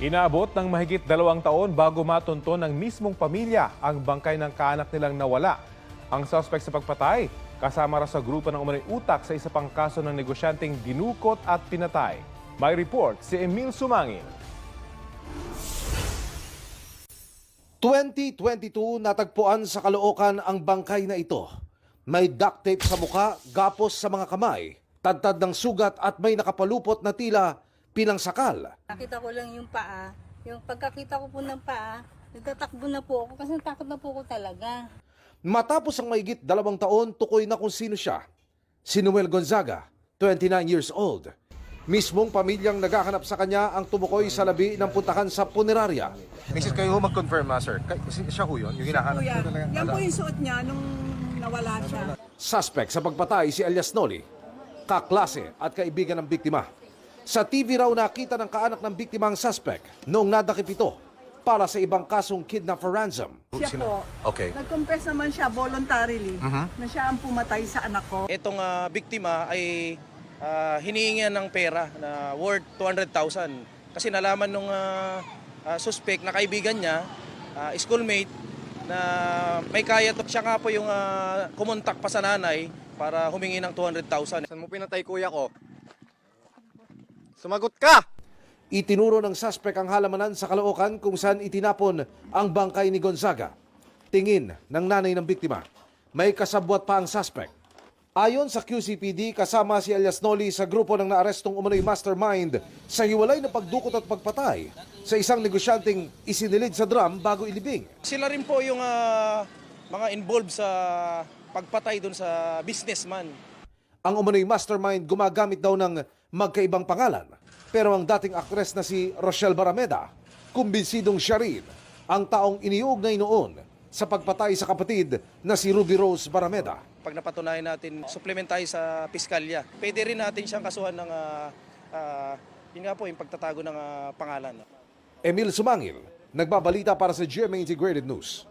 Inaabot ng mahigit 2 taon bago matunton ng mismong pamilya ang bangkay ng kaanak nilang nawala. Ang suspect sa pagpatay, kasama raw sa grupo ng umano'y utak sa isa pang kaso ng negosyanteng dinukot at pinatay. May report si Emil Sumangil. 2022 natagpuan sa Caloocan ang bangkay na ito. May duct tape sa muka, gapos sa mga kamay, tadtad ng sugat at may nakapalupot na tila pinangsakal. Nakita ko lang yung paa. Yung pagkakita ko po ng paa, nagtatakbo na po ako kasi takot na po ako talaga. Matapos ang mahigit 2 taon, tukoy na kung sino siya. Si Noel Gonzaga, 29 years old. Mismong pamilyang naghahanap sa kanya ang tumukoy sa labi ng puntahan sa punerarya. Mrs. kayo ho mag-confirm, sir. Siya ho yun, yung hinahanap. Kuya, yan po yung suot niya nung nawala siya. Suspect sa pagpatay si Elias Noli, kaklase at kaibigan ng biktima. Sa TV raw nakita ng kaanak ng biktima ang suspect noong nadakip ito para sa ibang kasong kidnap for ransom. Siya po, Okay. nag-confess naman siya voluntarily na siya ang pumatay sa anak ko. Itong biktima ay hinihingi ng pera na worth 200,000 kasi nalaman nung suspect na kaibigan niya, schoolmate, na may kaya to. Siya nga po yung kumontak pa sa nanay para humingi ng 200,000. Saan mo pinatay kuya ko? Sumagot ka! Itinuro ng suspect ang halamanan sa Caloocan kung saan itinapon ang bangkay ni Gonzaga. Tingin ng nanay ng biktima, may kasabwat pa ang suspect. Ayon sa QCPD, kasama si Elias Noli sa grupo ng naarestong umano'y mastermind sa hiwalay na pagdukot at pagpatay sa isang negosyanteng isinilid sa drum bago ilibing. Sila rin po yung mga involved sa pagpatay dun sa businessman. Ang umano'y mastermind gumagamit daw ng magkaibang pangalan. Pero ang dating aktres na si Rochelle Barameda, kumbinsidong siya rin ang taong iniugnay noon sa pagpatay sa kapatid na si Ruby Rose Barameda. Pag napatunayan natin, supplement tayo sa piskalya. Pwede rin natin siyang kasuhan ng yun nga po, yung pagtatago ng pangalan. Emil Sumangil, nagbabalita para sa GMA Integrated News.